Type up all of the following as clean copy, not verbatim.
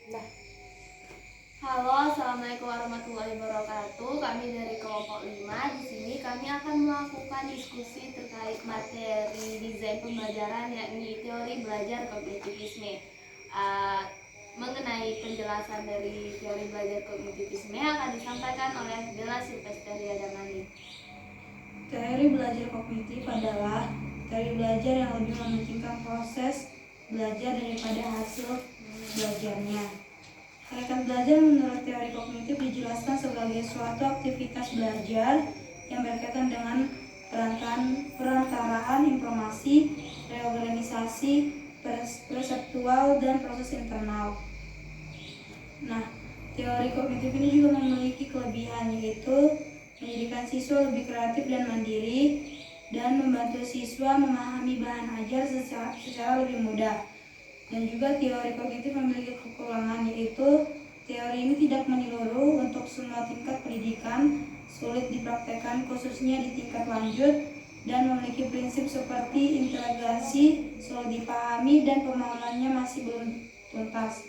Nah, halo, assalamualaikum warahmatullahi wabarakatuh. Kami dari kelompok 5. Di sini kami akan melakukan diskusi terkait materi desain pembelajaran, yakni teori belajar kognitivisme. Uh, Mengenai penjelasan dari teori belajar kognitivisme akan disampaikan oleh Bella Silvesteria Damani. Teori belajar kognitif adalah teori belajar yang lebih mementingkan proses belajar daripada hasil belajarnya. Hakikat belajar menurut teori kognitif dijelaskan sebagai suatu aktivitas belajar yang berkaitan dengan perantaraan informasi, reorganisasi, perseptual, dan proses internal. Nah, teori kognitif ini juga memiliki kelebihan, yaitu menjadikan siswa lebih kreatif dan mandiri dan membantu siswa memahami bahan ajar secara lebih mudah. Dan juga teori kognitif memiliki kekurangan, yaitu teori ini tidak menyeluruh untuk semua tingkat pendidikan, sulit dipraktekkan khususnya di tingkat lanjut, dan memiliki prinsip seperti integrasi sulit dipahami dan pemahamannya masih belum tuntas.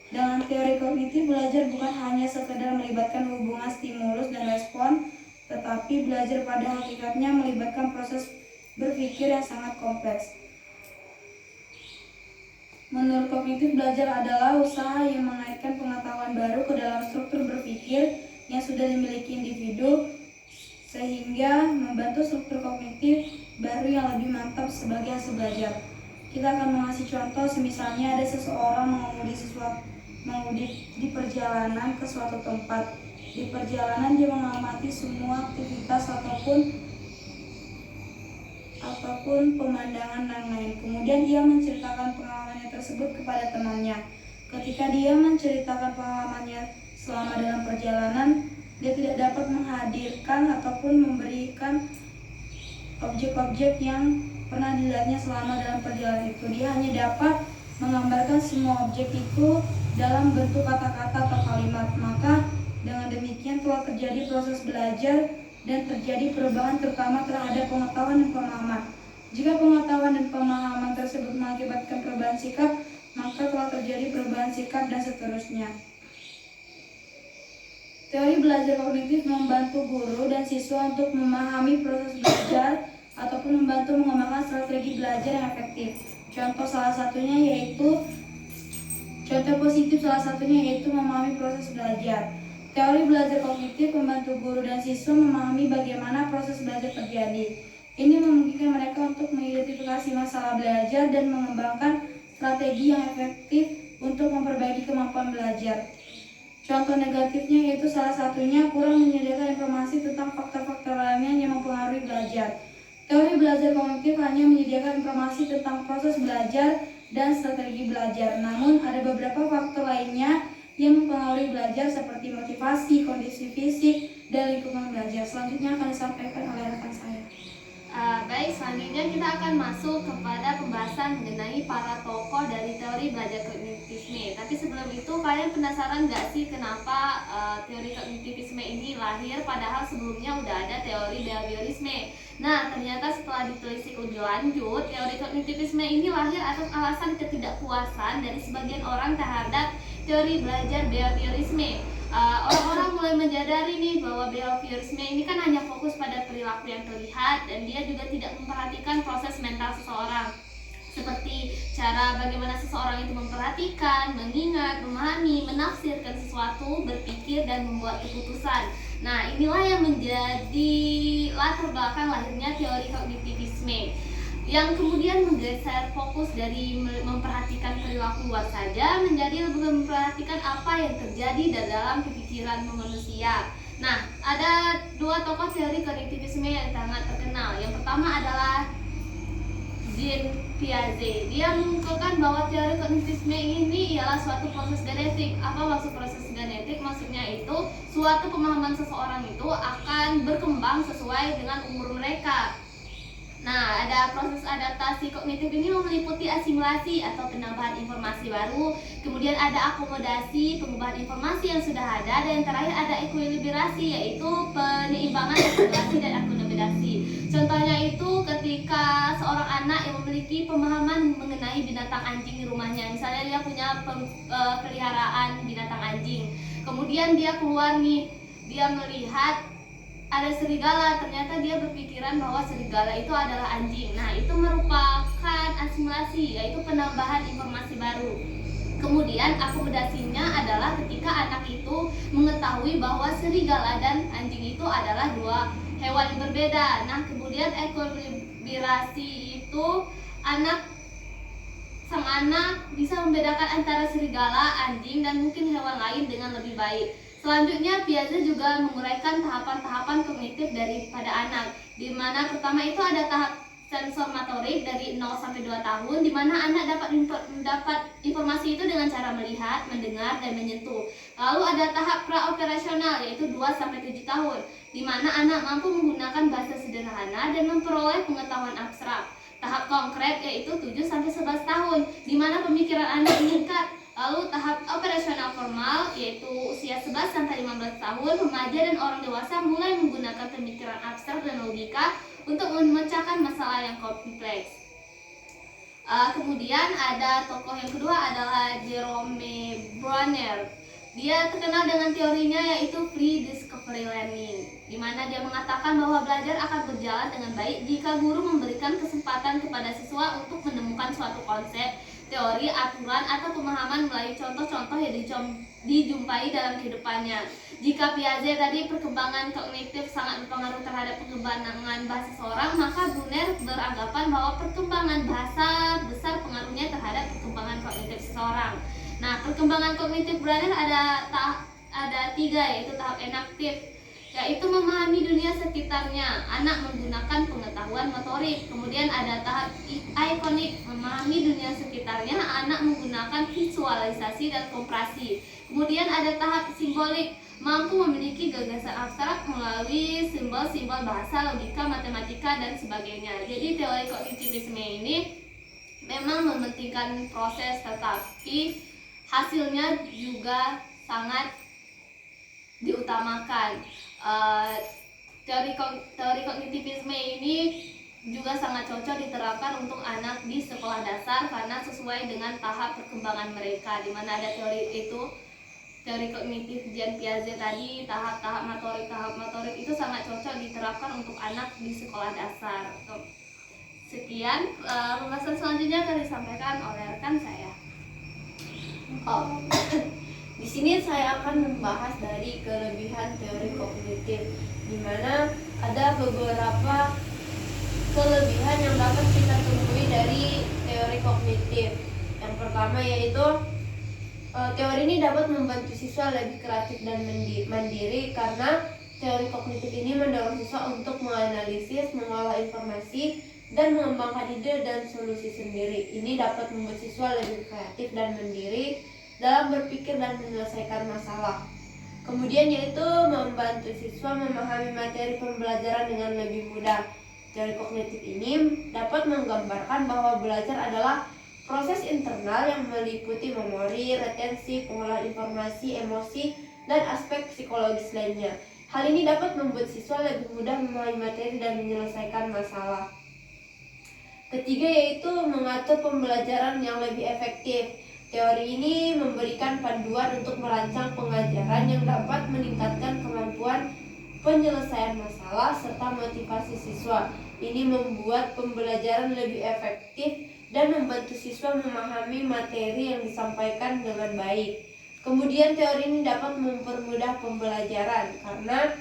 Dengan teori kognitif, belajar bukan hanya sekedar melibatkan hubungan stimulus dan respon, tetapi belajar pada hakikatnya melibatkan proses berpikir yang sangat kompleks. Menurut kognitif, belajar adalah usaha yang mengaitkan pengetahuan baru ke dalam struktur berpikir yang sudah dimiliki individu, sehingga membentuk struktur kognitif baru yang lebih mantap sebagai hasil belajar. Kita akan mengasih contoh, semisalnya ada seseorang mengemudi di perjalanan ke suatu tempat. Di perjalanan dia mengamati semua aktivitas ataupun pemandangan yang lain. Kemudian dia menceritakan pengalamannya tersebut kepada temannya. Ketika dia menceritakan pengalamannya selama dalam perjalanan, dia tidak dapat menghadirkan ataupun memberikan objek-objek yang pernah dilihatnya selama dalam perjalanan itu. Dia hanya dapat menggambarkan semua objek itu dalam bentuk kata-kata atau kalimat. Maka dengan demikian telah terjadi proses belajar dan terjadi perubahan terutama terhadap pengetahuan dan pemahaman. Jika pengetahuan dan pemahaman tersebut mengakibatkan perubahan sikap, maka telah terjadi perubahan sikap dan seterusnya. Teori belajar kognitif membantu guru dan siswa untuk memahami proses belajar ataupun membantu mengembangkan strategi belajar yang efektif. Contoh positif salah satunya yaitu memahami proses belajar. Teori belajar kognitif membantu guru dan siswa memahami bagaimana proses belajar terjadi. Ini memungkinkan mereka untuk mengidentifikasi masalah belajar dan mengembangkan strategi yang efektif untuk memperbaiki kemampuan belajar. Contoh negatifnya yaitu salah satunya kurang menyediakan informasi tentang faktor-faktor lainnya yang mempengaruhi belajar. Teori belajar kognitif hanya menyediakan informasi tentang proses belajar dan strategi belajar. Namun ada beberapa faktor lainnya yang mempengaruhi belajar seperti motivasi, kondisi fisik, dan lingkungan belajar. Selanjutnya akan disampaikan oleh rekan saya. Baik, selanjutnya kita akan masuk kepada pembahasan mengenai para tokoh dari teori belajar kognitivisme. Tapi sebelum itu, kalian penasaran nggak sih kenapa teori kognitivisme ini lahir padahal sebelumnya udah ada teori behaviorisme? Nah, ternyata setelah ditelisik lebih lanjut, teori kognitivisme ini lahir atas alasan ketidakpuasan dari sebagian orang terhadap teori belajar behaviorisme. Orang-orang mulai menyadari nih bahwa behaviorisme ini kan hanya fokus pada perilaku yang terlihat dan dia juga tidak memperhatikan proses mental seseorang, seperti cara bagaimana seseorang itu memperhatikan, mengingat, memahami, menafsirkan sesuatu, berpikir, dan membuat keputusan. Nah, inilah yang menjadi latar belakang lahirnya teori kognitivisme, yang kemudian menggeser fokus dari memperhatikan perilaku luar saja menjadi lebih memperhatikan apa yang terjadi dalam kepikiran manusia. Nah, ada dua tokoh teori kognitivisme yang sangat terkenal. Yang pertama adalah Jean Piaget. Dia mengungkapkan bahwa teori kognitivisme ini ialah suatu proses genetik. Apa maksud proses genetik? Maksudnya itu suatu pemahaman seseorang itu akan berkembang sesuai dengan umur mereka. Nah, ada proses adaptasi kognitif ini meliputi asimilasi atau penambahan informasi baru, kemudian ada akomodasi, pengubahan informasi yang sudah ada, dan yang terakhir ada ekuilibrasi, yaitu penyeimbangan asimilasi dan akomodasi. Contohnya itu ketika seorang anak yang memiliki pemahaman mengenai binatang anjing di rumahnya, misalnya dia punya peliharaan binatang anjing, kemudian dia keluar nih, dia melihat ada serigala, ternyata dia berpikiran bahwa serigala itu adalah anjing. Nah, itu merupakan asimilasi, yaitu penambahan informasi baru. Kemudian akomodasinya adalah ketika anak itu mengetahui bahwa serigala dan anjing itu adalah dua hewan yang berbeda. Nah, kemudian ekuilibrasi itu sang anak bisa membedakan antara serigala, anjing, dan mungkin hewan lain dengan lebih baik. Selanjutnya, Piaget juga menguraikan tahapan-tahapan kognitif daripada anak, di mana pertama itu ada tahap sensor motorik dari 0 sampai 2 tahun, di mana anak dapat mendapat informasi itu dengan cara melihat, mendengar, dan menyentuh. Lalu ada tahap praoperasional, yaitu 2 sampai 7 tahun, di mana anak mampu menggunakan bahasa sederhana dan memperoleh pengetahuan abstrak. Tahap konkret yaitu 7 sampai 11 tahun, di mana pemikiran anak meningkat. Lalu tahap operasional formal yaitu usia 11 sampai 15 tahun, remaja dan orang dewasa mulai menggunakan pemikiran abstrak dan logika untuk memecahkan masalah yang kompleks. Kemudian ada tokoh yang kedua adalah Jerome Bruner. Dia terkenal dengan teorinya yaitu free discovery learning, di mana dia mengatakan bahwa belajar akan berjalan dengan baik jika guru memberikan kesempatan kepada siswa untuk menemukan suatu konsep, teori, aturan, atau pemahaman melalui contoh-contoh yang dijumpai dalam kehidupannya. Jika Piaget tadi perkembangan kognitif sangat berpengaruh terhadap perkembangan bahasa seseorang, maka Bruner beranggapan bahwa perkembangan bahasa besar pengaruhnya terhadap perkembangan kognitif seseorang. Nah, perkembangan kognitif Bruner ada 3, yaitu tahap enaktif, yaitu memahami dunia sekitarnya, anak menggunakan pengetahuan motorik. Kemudian ada tahap ikonik, memahami dunia sekitarnya, anak menggunakan visualisasi dan kompresi. Kemudian ada tahap simbolik, mampu memiliki gagasan abstrak melalui simbol-simbol bahasa, logika, matematika, dan sebagainya. Jadi teori kognitivisme ini memang mementingkan proses, tetapi hasilnya juga sangat diutamakan. Teori kognitivisme ini juga sangat cocok diterapkan untuk anak di sekolah dasar karena sesuai dengan tahap perkembangan mereka, di mana ada teori kognitif Jean Piaget tadi, tahap motorik itu sangat cocok diterapkan untuk anak di sekolah dasar. Sekian pembahasan selanjutnya akan disampaikan oleh rekan saya. Di sini saya akan membahas dari kelebihan teori kognitif, di mana ada beberapa kelebihan yang dapat kita temui dari teori kognitif. Yang pertama yaitu teori ini dapat membantu siswa lebih kreatif dan mandiri karena teori kognitif ini mendorong siswa untuk menganalisis, mengolah informasi, dan mengembangkan ide dan solusi sendiri. Ini dapat membuat siswa lebih kreatif dan mandiri dalam berpikir dan menyelesaikan masalah. Kemudian yaitu membantu siswa memahami materi pembelajaran dengan lebih mudah. Teori kognitif ini dapat menggambarkan bahwa belajar adalah proses internal yang meliputi memori, retensi, pengolahan informasi, emosi, dan aspek psikologis lainnya. Hal ini dapat membuat siswa lebih mudah memahami materi dan menyelesaikan masalah. Ketiga yaitu mengatur pembelajaran yang lebih efektif. Teori ini memberikan panduan untuk merancang pengajaran yang dapat meningkatkan kemampuan penyelesaian masalah serta motivasi siswa. Ini membuat pembelajaran lebih efektif dan membantu siswa memahami materi yang disampaikan dengan baik. Kemudian teori ini dapat mempermudah pembelajaran karena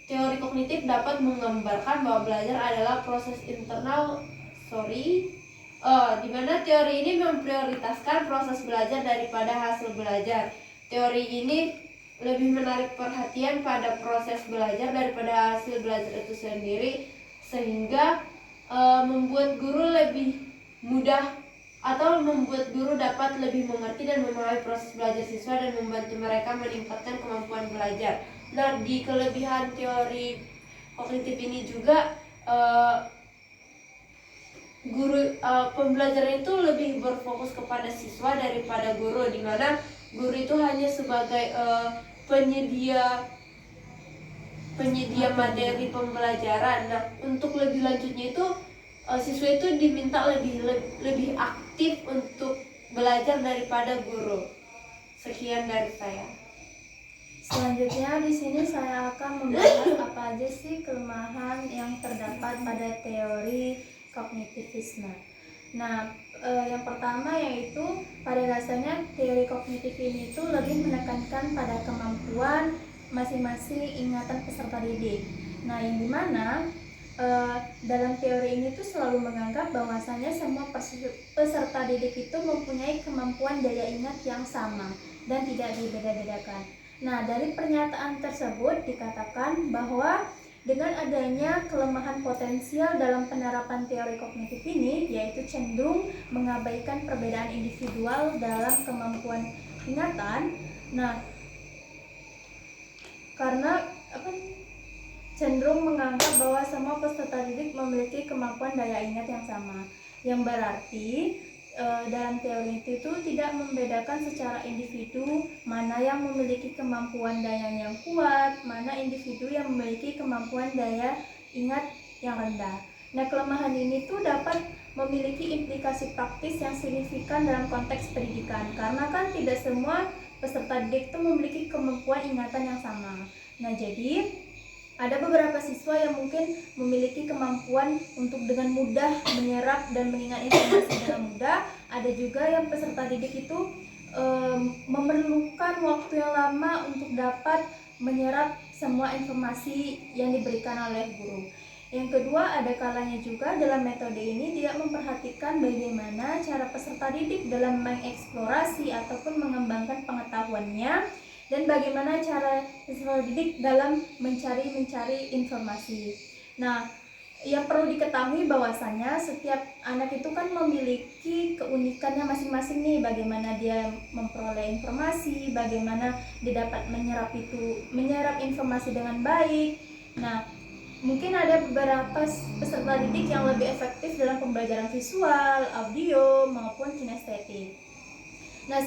teori kognitif dapat menggambarkan bahwa belajar adalah proses internal di mana teori ini memprioritaskan proses belajar daripada hasil belajar. Teori ini lebih menarik perhatian pada proses belajar daripada hasil belajar itu sendiri, sehingga membuat guru lebih mudah atau membuat guru dapat lebih mengerti dan memahami proses belajar siswa dan membantu mereka meningkatkan kemampuan belajar. Nah, di kelebihan teori kognitif ini juga pembelajaran itu lebih berfokus kepada siswa daripada guru, di mana guru itu hanya sebagai penyedia materi pembelajaran. Nah, untuk lebih lanjutnya itu siswa itu diminta lebih aktif untuk belajar daripada guru. Sekian dari saya. Selanjutnya di sini saya akan membahas apa aja sih kelemahan yang terdapat pada teori kognitivisme. Nah, yang pertama yaitu pada dasarnya teori kognitif ini itu lebih menekankan pada kemampuan masing-masing ingatan peserta didik. Nah, yang dimana dalam teori ini tuh selalu menganggap bahwasanya semua peserta didik itu mempunyai kemampuan daya ingat yang sama dan tidak dibeda-bedakan. Nah, dari pernyataan tersebut dikatakan bahwa dengan adanya kelemahan potensial dalam penerapan teori kognitif ini, yaitu cenderung mengabaikan perbedaan individual dalam kemampuan ingatan. Nah, karena cenderung menganggap bahwa semua peserta didik memiliki kemampuan daya ingat yang sama, yang berarti dalam teori itu tidak membedakan secara individu mana yang memiliki kemampuan daya yang kuat, mana individu yang memiliki kemampuan daya ingat yang rendah. Nah, kelemahan ini tuh dapat memiliki implikasi praktis yang signifikan dalam konteks pendidikan, karena kan tidak semua peserta didik itu memiliki kemampuan ingatan yang sama. Nah, jadi ada beberapa siswa yang mungkin memiliki kemampuan untuk dengan mudah menyerap dan mengingat informasi dengan mudah. Ada juga yang peserta didik itu memerlukan waktu yang lama untuk dapat menyerap semua informasi yang diberikan oleh guru. Yang kedua, ada kalanya juga dalam metode ini tidak memperhatikan bagaimana cara peserta didik dalam mengeksplorasi ataupun mengembangkan pengetahuannya, dan bagaimana cara peserta didik dalam mencari informasi. Nah, yang perlu diketahui bahwasanya setiap anak itu kan memiliki keunikannya masing-masing nih, bagaimana dia memperoleh informasi, bagaimana dia dapat menyerap informasi dengan baik. Nah, mungkin ada beberapa peserta didik yang lebih efektif dalam pembelajaran visual, audio, maupun kinestetik. Nah,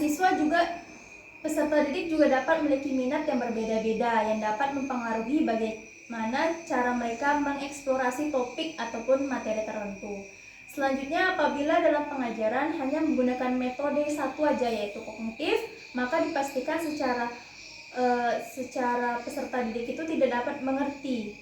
peserta didik juga dapat memiliki minat yang berbeda-beda yang dapat mempengaruhi bagaimana cara mereka mengeksplorasi topik ataupun materi tertentu. Selanjutnya, apabila dalam pengajaran hanya menggunakan metode satu aja yaitu kognitif, maka dipastikan secara peserta didik itu tidak dapat mengerti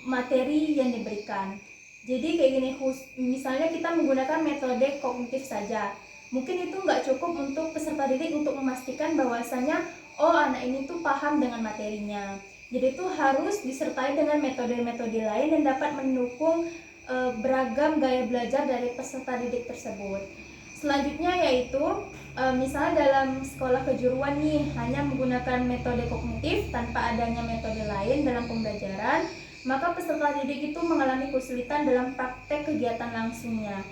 materi yang diberikan. Jadi kayak gini, misalnya kita menggunakan metode kognitif saja, mungkin itu nggak cukup untuk peserta didik untuk memastikan bahwasanya anak ini tuh paham dengan materinya. Jadi itu harus disertai dengan metode-metode lain yang dapat mendukung beragam gaya belajar dari peserta didik tersebut. Selanjutnya yaitu misalnya dalam sekolah kejuruan nih hanya menggunakan metode kognitif tanpa adanya metode lain dalam pembelajaran, maka peserta didik itu mengalami kesulitan dalam praktek kegiatan langsungnya.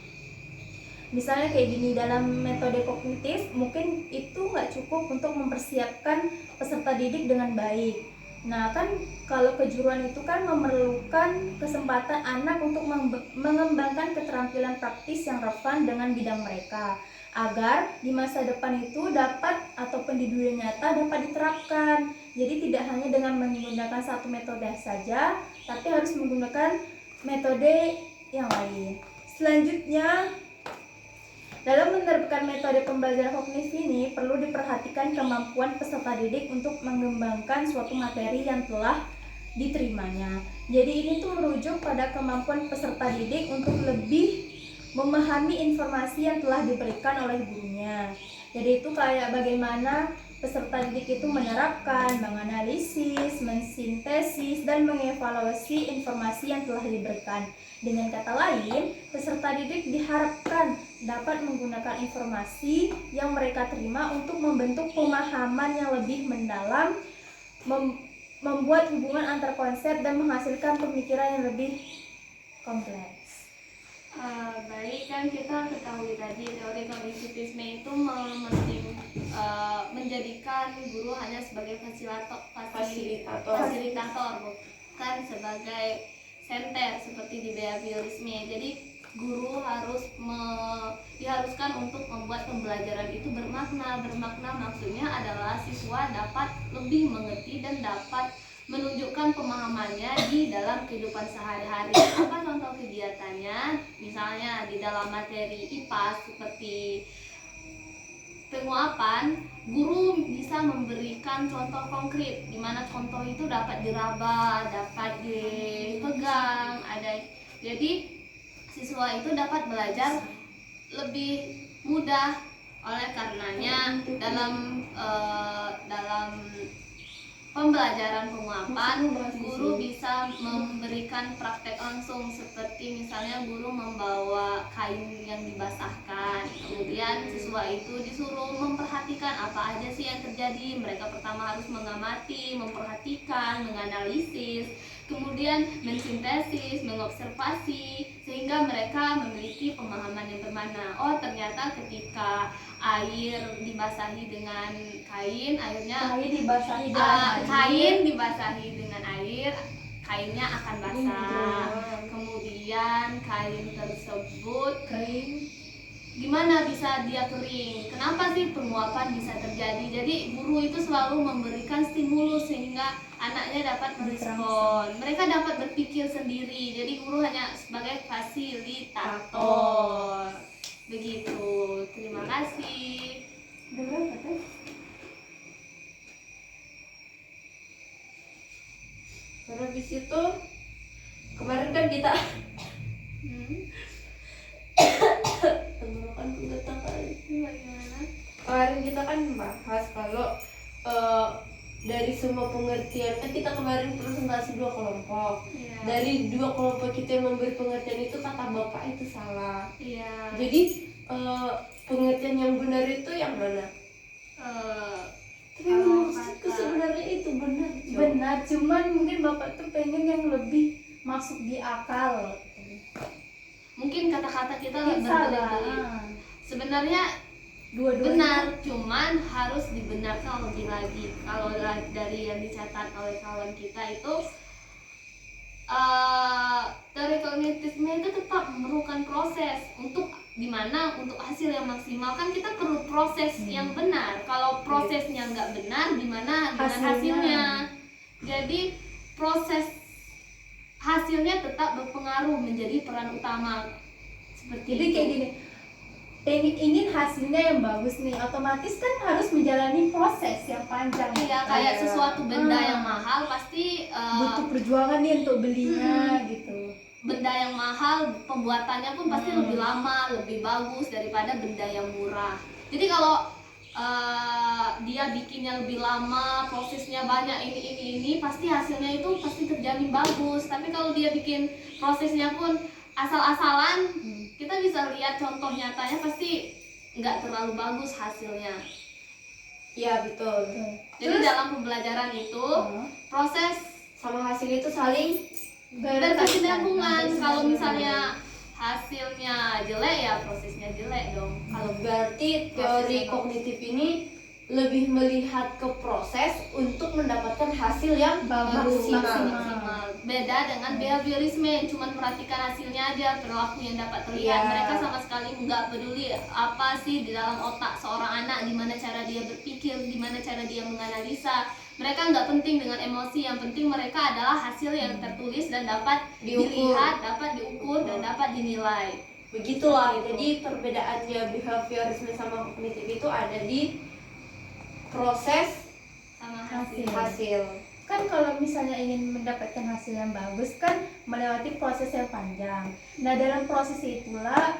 Misalnya kayak gini, dalam metode kognitif mungkin itu nggak cukup untuk mempersiapkan peserta didik dengan baik. Nah, kan kalau kejuruan itu kan memerlukan kesempatan anak untuk mengembangkan keterampilan praktis yang relevan dengan bidang mereka, agar di masa depan itu dapat ataupun di dunia nyata dapat diterapkan. Jadi tidak hanya dengan menggunakan satu metode saja, tapi harus menggunakan metode yang lain. Selanjutnya, dalam menerapkan metode pembelajaran kognitif ini perlu diperhatikan kemampuan peserta didik untuk mengembangkan suatu materi yang telah diterimanya. Jadi ini tuh merujuk pada kemampuan peserta didik untuk lebih memahami informasi yang telah diberikan oleh gurunya. Jadi itu kayak bagaimana peserta didik itu menerapkan, menganalisis, mensintesis, dan mengevaluasi informasi yang telah diberikan. Dengan kata lain, peserta didik diharapkan dapat menggunakan informasi yang mereka terima untuk membentuk pemahaman yang lebih mendalam, membuat hubungan antar konsep, dan menghasilkan pemikiran yang lebih kompleks. Baik, kan kita ketahui tadi teori kognitivisme itu menjadikan guru hanya sebagai fasilitator, bukan sebagai senter seperti di behaviorisme. Jadi guru diharuskan untuk membuat pembelajaran itu bermakna. Bermakna maksudnya adalah siswa dapat lebih mengerti dan dapat menunjukkan pemahamannya di dalam kehidupan sehari-hari. Apa contoh kegiatannya? Misalnya di dalam materi IPA seperti penguapan, guru bisa memberikan contoh konkret di mana contoh itu dapat diraba, dapat dipegang, jadi siswa itu dapat belajar lebih mudah. Oleh karenanya dalam pembelajaran penguapan, guru bisa memberikan praktek langsung, seperti misalnya guru membawa kain yang dibasahkan, kemudian siswa itu disuruh memperhatikan apa aja sih yang terjadi. Mereka pertama harus mengamati, memperhatikan, menganalisis, kemudian mensintesis, mengobservasi, sehingga mereka memiliki pemahaman yang bermakna. Oh, ternyata ketika air dibasahi dengan kain, kain dibasahi dengan air, kainnya akan basah. Kemudian kain tersebut gimana bisa dia kering? Kenapa sih penguapan bisa terjadi? Jadi guru itu selalu memberikan stimulus sehingga anaknya dapat merespon. Mereka dapat berpikir sendiri. Jadi guru hanya sebagai fasilitator. Begitu. Terima kasih. Terus habis itu kemarin kan kita tenggorokan gemetar kali. Bagaimana? Kemarin kita kan bahas kalau dari semua pengertian kan kita kemarin presentasi 2 kelompok. Iya. Dari 2 kelompok kita yang memberi pengertian itu kata bapak itu salah. Iya. Jadi pengertian yang benar itu yang mana? Tapi Kalau maksudku kata- sebenarnya itu benar. Benar, cuman mungkin bapak tuh pengen yang lebih masuk di akal. Mungkin kata-kata kita Mungkin salah. berbelit-belit. Sebenarnya Dua-duanya benar, cuman harus dibenarkan lebih lagi. Kalau dari yang dicatat oleh kawan kita itu teori kognitifnya itu tetap memerlukan proses untuk dimana untuk hasil yang maksimal kan kita perlu proses yang benar. Kalau prosesnya nggak benar, gimana dengan hasilnya? Jadi proses hasilnya tetap berpengaruh, menjadi peran utama. Seperti Jadi itu. kayak gini, ingin hasilnya yang bagus nih, otomatis kan harus menjalani proses yang panjang. Iya, kayak sesuatu benda yang mahal pasti butuh perjuangan nih untuk belinya gitu. benda yang mahal pembuatannya pun pasti lebih lama, lebih bagus daripada benda yang murah. Jadi kalau dia bikinnya lebih lama, prosesnya banyak ini pasti hasilnya itu pasti terjamin bagus. Tapi kalau dia bikin prosesnya pun asal-asalan, kita bisa lihat contoh nyatanya pasti nggak terlalu bagus hasilnya. Iya betul. Jadi dalam pembelajaran itu proses Sama hasil itu saling berkesinambungan. Kalau misalnya hasilnya jelek ya prosesnya jelek dong. Kalau berarti teori kognitif ini lebih melihat ke proses untuk mendapatkan hasil yang Bagus, maksimal. Maksimal. Beda dengan behaviorisme, cuma perhatikan hasilnya aja, perilaku yang dapat terlihat. Iya. Mereka sama sekali nggak peduli apa sih di dalam otak seorang anak, gimana cara dia berpikir, gimana cara dia menganalisa. Mereka nggak penting dengan emosi, yang penting mereka adalah hasil yang tertulis dan dapat Diukur. dilihat, dapat diukur dan dapat dinilai. Begitulah. Begitu. Jadi perbedaannya behaviorisme sama kognitif itu ada di proses Sama Hasil. hasil. Kan kalau misalnya ingin mendapatkan hasil yang bagus kan melewati proses yang panjang. Nah dalam proses itulah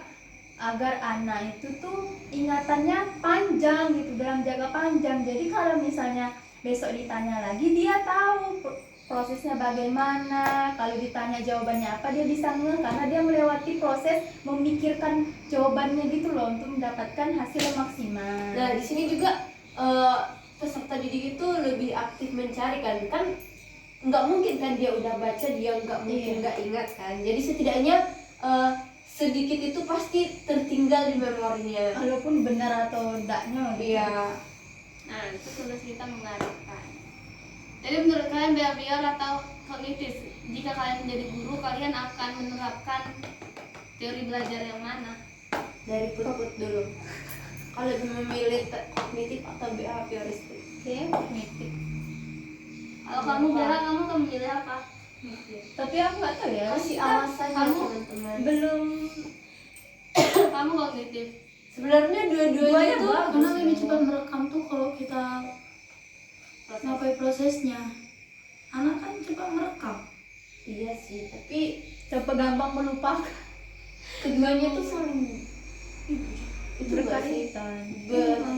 agar anak itu tuh ingatannya panjang gitu, dalam jangka panjang. Jadi kalau misalnya besok ditanya lagi dia tahu prosesnya bagaimana. Kalau ditanya jawabannya apa dia bisa ngeh karena dia melewati proses memikirkan jawabannya gitu loh untuk mendapatkan hasil yang maksimal. Nah di sini juga peserta didik itu lebih aktif mencari kan nggak mungkin kan dia udah baca dia nggak mungkin nggak ingat kan. Jadi setidaknya sedikit itu pasti tertinggal di memorinya. Walaupun benar atau enggaknya gitu. Iya. Nah, itu tulis kita mengarahkan. Jadi menurut kalian behavior atau kognitif? Jika kalian menjadi guru, kalian akan menerapkan teori belajar yang mana? Dari Put dulu. Kalau lebih memilih kognitif atau behavioristik? Oke, kognitif. Kalau kamu Bella, kamu akan memilih apa? Tapi aku nggak tahu ya. Kasih kita alasan ya kamu teman-teman. belum Kamu kognitif. Sebenarnya dua-duanya Duanya tuh bagus. Karena lebih cepat merekam tuh kalau kita ngapain prosesnya. Anak kan cepat merekam. Iya sih, tapi coba gampang melupakan. keduanya tuh saling itu nggak sih? Berkaitan.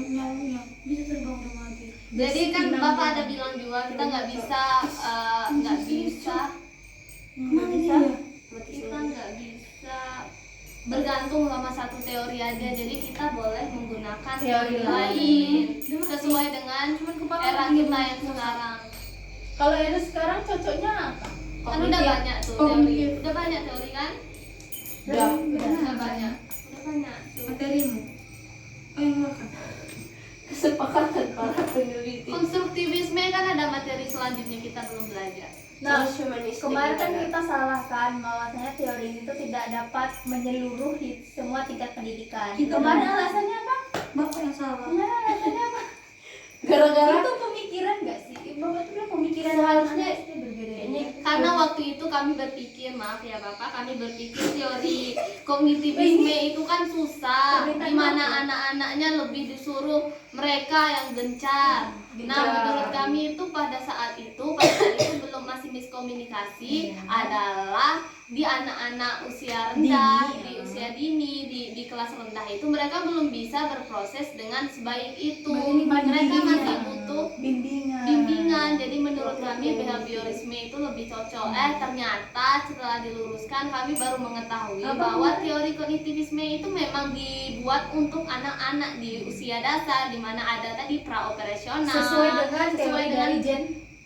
Nyawanya bisa terbang otomatis. Jadi kan Bapak ada bilang juga kita nggak bisa Mana dia? kita nggak bisa bergantung sama satu teori aja. Jadi kita boleh menggunakan teori lain sesuai dengan era kita yang sekarang. Kalau era sekarang cocoknya apa? Kan udah banyak tuh teori, udah banyak teori kan? Udah banyak tuh. Materimu. Oh yang makan. Kesepakatan para peneliti. Konstruktivisme kan ada materi selanjutnya kita belum belajar. Nah, Terus humanistik kemarin kan juga. kita salahkan bahwasanya teori itu tidak dapat menyeluruh di semua tingkat pendidikan. Kemarin alasannya apa? Bapak yang salah. Kemarin alasannya apa? Gara-gara Itu pemikiran nggak sih? Bapak tuh bilang pemikiran Seharusnya anak SD berbeda. ini Karena waktu itu kami berpikir, maaf ya Bapak, kami berpikir teori kognitivisme itu kan susah, di mana anak-anaknya lebih disuruh mereka yang gencar. Nah, menurut kami itu pada saat itu belum masih miskomunikasi adalah di anak-anak usia rendah, di usia dini, di kelas rendah itu mereka belum bisa berproses dengan sebaik itu. Mereka masih butuh bimbingan. Jadi menurut kami behaviorisme itu lebih cocok. Ternyata setelah diluruskan kami baru mengetahui bahwa teori kognitivisme itu memang dibuat untuk anak-anak di usia dasar, di mana ada tadi praoperasional sesuai dengan teori dari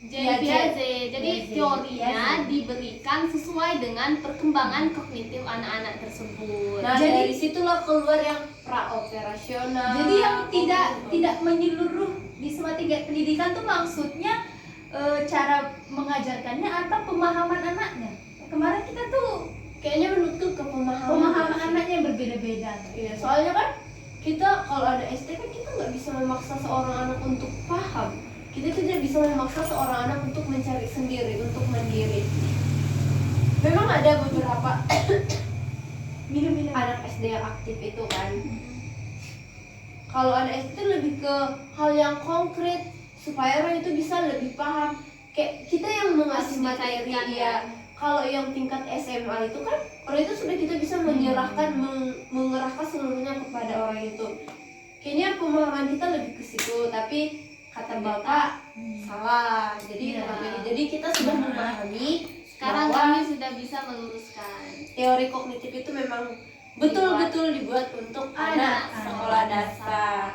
Piaget. Jadi teorinya diberikan sesuai dengan perkembangan kognitif anak-anak tersebut. Nah, Jadi- dari situlah keluar yang praoperasional. Jadi yang tidak menyeluruh di semua tingkat pendidikan tuh maksudnya cara mengajarkannya atau pemahaman anaknya. Kemarin kita tuh kayaknya menutup ke pemahaman anaknya yang berbeda-beda. Iya, soalnya kan kita kalau ada SD kan kita nggak bisa memaksa seorang anak untuk paham. Kita tidak bisa memaksa seorang anak untuk mencari sendiri, untuk mandiri. Memang ada beberapa anak SD yang aktif itu kan. Kalau anak SD itu lebih ke hal yang konkret supaya orang itu bisa lebih paham. Kayak kita yang mengasih Harus materi dikaitkan, ya. Kalau yang tingkat SMA itu kan orang itu sudah kita bisa menyerahkan, mengerahkan seluruhnya kepada orang itu. Kayaknya pemahaman kita lebih ke situ, tapi kata Bapak salah. Jadi jadi kita sudah memahami Sekarang bahwa kami sudah bisa meluruskan. teori kognitif itu memang betul-betul dibuat untuk anak sekolah dasar.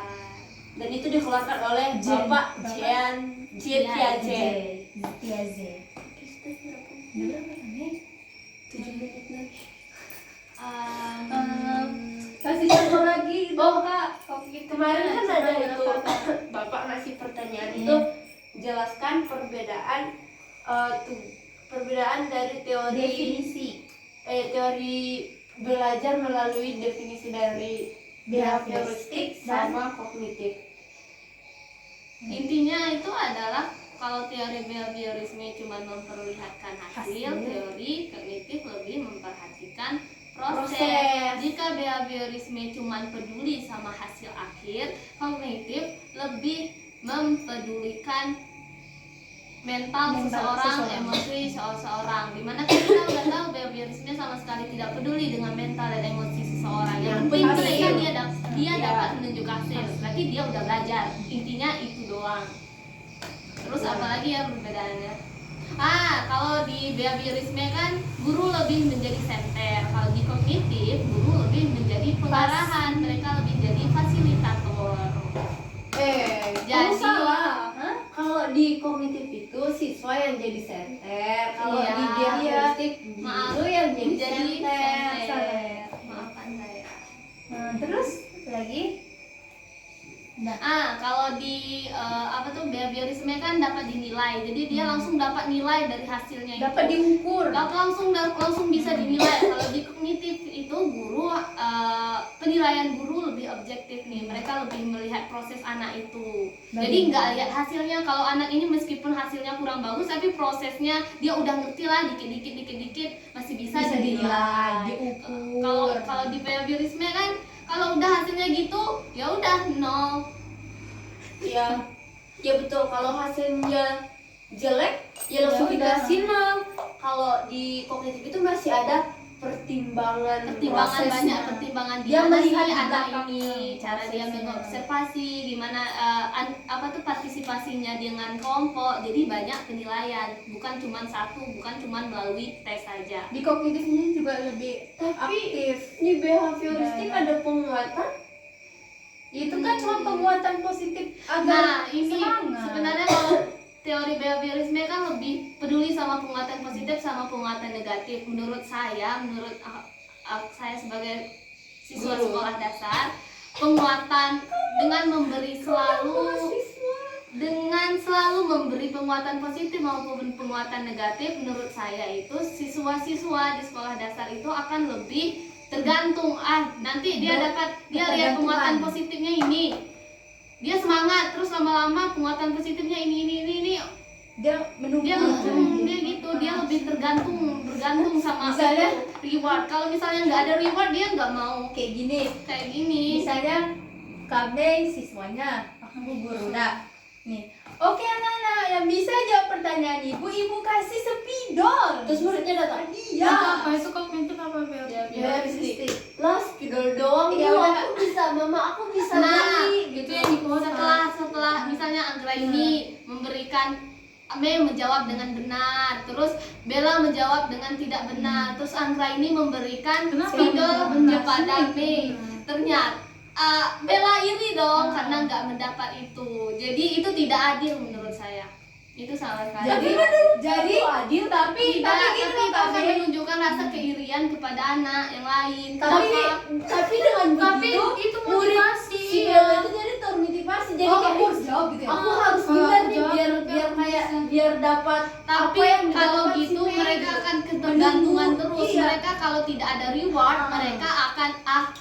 Dan itu dikeluarkan oleh Bapak Jean Piaget. Piaget. Berapa nih? 7 menit lagi. Kasih contoh lagi. Oh, Kak. Kemarin kan ada itu Bapak ngasih pertanyaan itu jelaskan perbedaan dari teori Definisi. teori belajar melalui definisi dari behavioristik sama kognitif. Intinya itu adalah kalau teori behaviorisme cuma memperlihatkan hasil, teori kognitif lebih memperhatikan proses. Jika behaviorisme cuma peduli sama hasil akhir, kognitif lebih mempedulikan mental seseorang, emosi seseorang. Dimana kita udah tahu behaviorisme sama sekali tidak peduli dengan mental dan emosi seseorang. Yang penting dia dapat menunjuk hasil. Berarti dia udah belajar. Intinya itu doang. Terus apalagi ya perbedaannya? Kalau di behaviorisme kan guru lebih menjadi senter. Kalau di kognitif guru lebih menjadi pengarahan. Mereka lebih jadi fasilitator. Jadi salah. Kalau di kognitif itu siswa yang jadi senter. Kalau Iya. di behavioristik Maaf, guru yang jadi jadi senter. senter. Maafkan saya. Terus lagi Kalau di behaviorisme kan dapat dinilai, jadi dia langsung dapat nilai dari hasilnya itu. Dapat diukur. Langsung bisa dinilai. Kalau di kognitif itu guru penilaian guru lebih objektif nih. Mereka lebih melihat proses anak itu. Jadi nggak lihat hasilnya. Kalau anak ini meskipun hasilnya kurang bagus, tapi prosesnya dia udah ngerti lah, dikit masih bisa dinilai. Diukur. Kalau di behaviorisme kan, kalau udah hasilnya gitu, ya udah nol. Ya betul. Kalau hasilnya jelek, ya langsung dikasih nol. Kalau di kognitif itu masih ada pertimbangan prosesnya. Banyak pertimbangan Dia melihat di anak belakangnya, ini, cara dia prosesnya. mengobservasi, gimana partisipasinya dengan kelompok. Jadi banyak penilaian, bukan cuma satu, bukan cuma melalui tes saja. Di kognitif ini juga lebih Tapi aktif. di behavioristik ada penguatan. Itu kan cuma penguatan positif Nah, agar ini semangat. sebenarnya kalau teori behaviorisme kan lebih peduli sama penguatan positif sama penguatan negatif. Menurut saya sebagai siswa Guru. sekolah dasar, penguatan dengan selalu memberi penguatan positif maupun penguatan negatif, menurut saya itu siswa-siswa di sekolah dasar itu akan lebih tergantung. Nanti dia lihat penguatan positifnya ini, dia semangat, terus lama-lama penguatan positifnya ini Dia menunggu. dia gitu, dia lebih bergantung sama Misalnya, reward. Kalau misalnya nggak ada reward, dia nggak mau kayak gini. gini. Misalnya kami siswanya, aku guru dah. Nih, oke anak-anak yang bisa jawab pertanyaan ibu kasih spidol. Terus muridnya datang. Iya. Apa itu kognitif apa Behavioristik. Lah spidol doang. Ya Bu, udah. aku bisa, mama aku bisa Nah, nyanyi. itu yang di kota. setelah misalnya Anggra ini memberikan Ame menjawab dengan benar, terus Bella menjawab dengan tidak benar, terus Anggra ini memberikan Kenapa spidol tidak benar? kepada Semua itu B. benar. Ternyata Bella iri dong karena nggak mendapat itu. Jadi itu tidak adil menurut saya. Itu salah sekali. Jadi adil tapi tidak, gini tapi Kak akan Mei. menunjukkan rasa keirian kepada anak yang lain. Tapi dengan begitu itu murid motivasi. si Bella itu jadi termotivasi. Jadi Oh, kayak aku harus jawab gitu ya. aku harus Kalau pintar aku nih jawab, biar dapat Tapi apa yang kalau didapat si gitu Mei. mereka akan ketergantungan terus. Iya. Mereka kalau tidak ada reward, mereka akan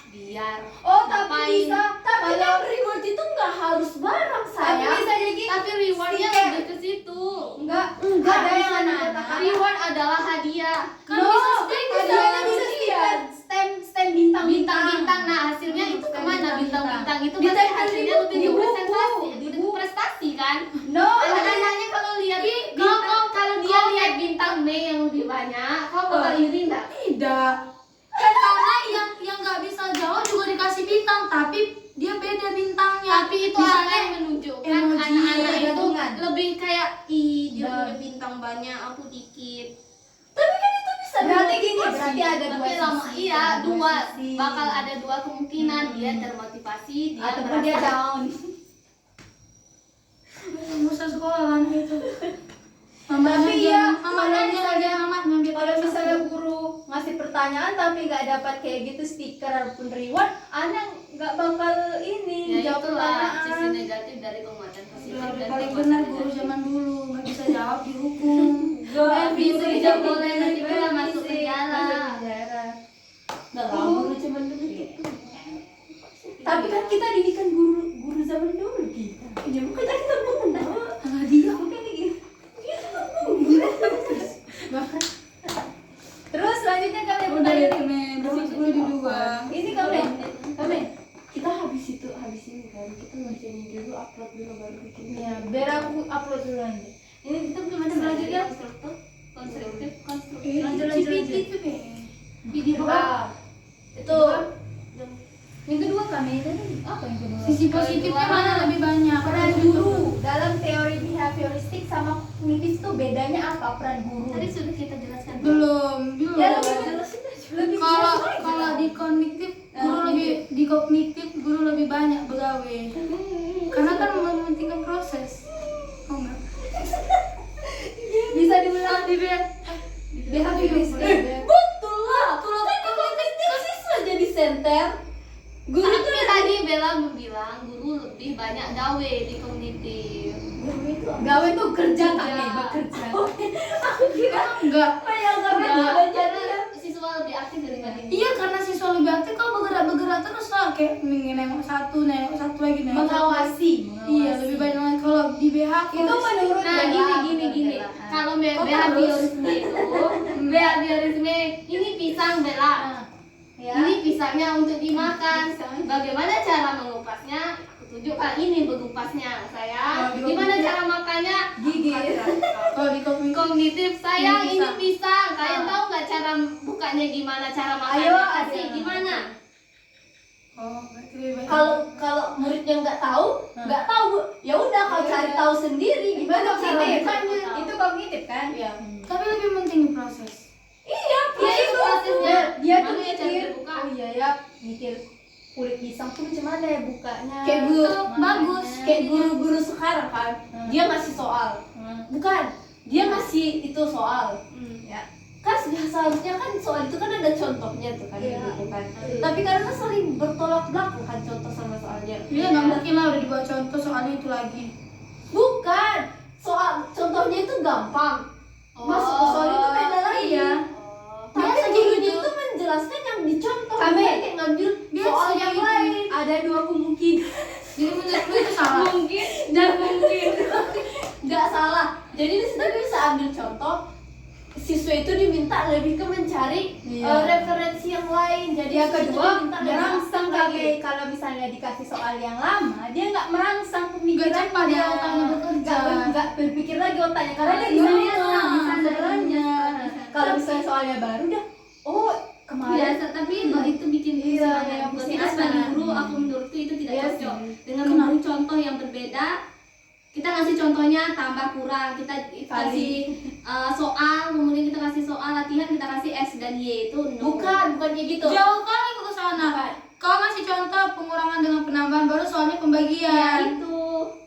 biar. Oh, tapi Ngapain? bisa. Tapi kan reward itu nggak harus barang Tapi saya. bisa jadi Tapi rewardnya stiker. lebih ke situ. Enggak Enggak, ada yang bisa anak-anak. dikatakan. Reward adalah hadiah. Kan No, bisa stiker. hadiahnya bisa stiker. Stem Bintang-bintang. Nah, hasilnya itu Stem kemana? Bintang-bintang itu Ditempel pasti hasilnya di lebih buku, berprestasi. di Lebih buku. prestasi kan? No, Anak-anaknya kalau lihat kalau dia lihat bintang Mei yang lebih banyak, kau bakal iri nggak? Tidak. Kan karena yang nggak bisa jawab juga dikasih bintang, tapi dia beda bintangnya. Tapi itu Misalnya, akan menunjukkan emoji, anak-anak itu gantungan. lebih kayak dia Dan- punya bintang banyak, aku dikit. Tapi kan itu bisa berarti gini, dimotivasi. berarti ada dua Tapi lama sisi. iya Ada dua sisi. bakal ada dua kemungkinan, dia termotivasi, dia Ataupun dia merasa down. Musa sekolah kan itu. Tapi ya, mamanya misalnya mamanya kalau misalnya guru ngasih pertanyaan tapi nggak dapat kayak gitu stiker ataupun reward, anak nggak bakal ini ya jawab itulah sisi pertanyaan. negatif dari penguatan positif dan paling penguatan benar negatif. guru zaman dulu nggak bisa jawab dihukum. Bisa tidak boleh nanti kita Bisa masuk penjara. masuk penjara. Nggak lah, guru cuman dulu gitu. Tapi kan kita didikan guru zaman dulu kita. Ya bukan kita mengenal. Dia bukan gitu. Terus selanjutnya kalian Udah bertanya itu men, berarti gue dua. ini kalian. Kita habis ini kan kita ngerjain dulu, upload dulu baru bikin. Ya, biar aku upload dulu nanti. Ini kita belum ada selanjutnya. konstruktif Lanjut. itu Video Itu yang kedua kami ini apa yang kedua? Sisi positifnya mana lebih banyak? Peran guru dalam teori behavioristik sama kognitif tuh bedanya apa peran guru? tadi sudah kita jelaskan. Belum. Ya lebih Kalau jelas lagi. kalau di kognitif guru lebih banyak begawe. Karena kan mementingkan proses. Oh enggak. bisa diulang di behavioristik. betul lah. Kalau kognitif siswa jadi center. Tapi tadi Bella bilang guru lebih banyak kognitif. Gawe tuh kerja kan nih, bekerja. Enggak. Karena siswa lebih aktif daripada ini. Iya, karena siswa lebih aktif kalau bergerak terus lah, kayak nengok satu lagi nengok. Mengawasi. Iya, lebih banyak lagi. Kalau di BH Itu menurut Nah, gini. Kalau behaviorisme itu, behaviorisme ini pisang Bella. Ini pisangnya untuk dimakan. Bagaimana cara mengupasnya? Tunjukkan ini mengupasnya, sayang. Gimana cara makannya? Gigit. Kalau di Kognitif, sayang Ini ini pisang. Kalian tahu nggak cara bukanya gimana? Cara makannya? Ayo, Kasih ada. gimana? Oh, berarti lebih banyak. Kalau muridnya nggak tahu, Bu. Ya udah kau cari tahu sendiri gimana cara bukanya. Itu kognitif kan? Iya. Tapi lebih penting proses. Iya, Ya itu prosesnya. Dia tuh Makanya cara mikir, berbuka. oh iya ya, mikir kulit pisang tuh macam mana ya bukanya. Kayak guru Makanya. bagus, kayak guru-guru sekarang kan. Dia ngasih soal. Bukan, dia ngasih itu soal. Ya. Kan seharusnya kan soal itu kan ada contohnya tuh kan, Iya. gitu kan. Tapi karena saling bertolak belakang kan contoh sama soalnya. Iya, nggak mungkin lah udah dibuat contoh soalnya itu lagi. Bukan, soal contohnya itu gampang. Masuk ke soal itu beda lagi. Iya. Tapi gurunya itu menjelaskan yang dicontoh, Kami- bukan kayak ngambil soal yang lain. Ada dua kemungkinan. Jadi menurut lu itu salah. Mungkin dan mungkin. Nggak salah. Jadi di situ bisa ambil contoh. Siswa itu diminta lebih ke mencari referensi yang lain. Jadi Yang siswa itu kedua, diminta merangsang lagi. kami kalau misalnya dikasih soal yang lama, dia nggak merangsang Nggak pemikirannya. cepat dia otaknya bekerja. Nggak berpikir lagi otaknya karena dia Iya. bisa sebenarnya. Kalau misalnya soalnya baru dah, oh kemarin Biasa, tapi itu bikin Iya, semangat. yang Buat pusing kita sebagai asa. guru, aku menurutku itu tidak Iya cocok. sih. Dengan memberi contoh yang berbeda, kita ngasih contohnya tambah kurang. Kita kasih soal, kemudian kita kasih soal latihan, kita kasih S dan Y itu no. Bukan kayak gitu. Jauh kali ke sana. Kau ngasih contoh pengurangan dengan penambahan, baru soalnya Ya pembagian. itu.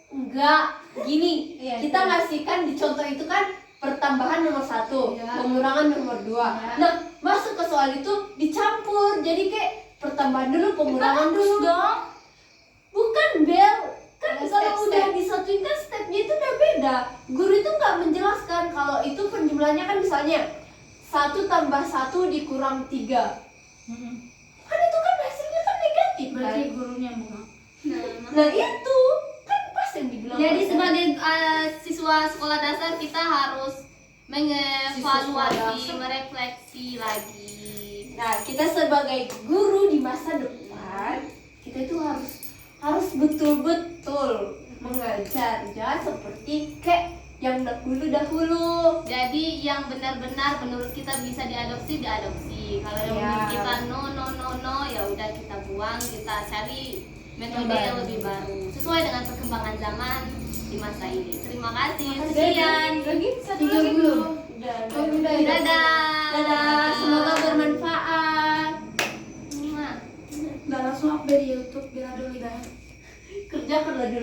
Enggak, gini. Iya, Kita iya. ngasihkan di contoh itu kan pertambahan nomor 1, Iya. pengurangan nomor 2. Iya. Nah, masuk ke soal itu dicampur. Jadi kayak pertambahan dulu, pengurangan Bagus dulu. dong. Bukan, Bel. Kan Ada kalau step-step. udah disatuin kan stepnya itu udah beda. Guru itu nggak menjelaskan kalau itu penjumlahannya kan misalnya 1 tambah 1 dikurang 3. Kan itu kan hasilnya kan negatif kan? Berarti gurunya bukan. Nah itu kan pas yang dibilang. Jadi pas. sebagai siswa sekolah dasar kita harus mengevaluasi, merefleksi lagi. Nah, kita sebagai guru di masa depan, kita itu harus betul-betul mengajar, jangan seperti kayak yang dahulu. Jadi yang benar-benar menurut kita bisa diadopsi. Kalau yang Ya. menurut kita no, ya udah kita buang, kita cari metode yang lebih baru sesuai dengan perkembangan zaman di masa ini. Terima kasih. Sekian. Lagi satu 30. lagi belum? Udah. Dadah. Dadah. Semoga bermanfaat. Mwah. Udah langsung update di YouTube biar ada lidahnya. Kerja dulu.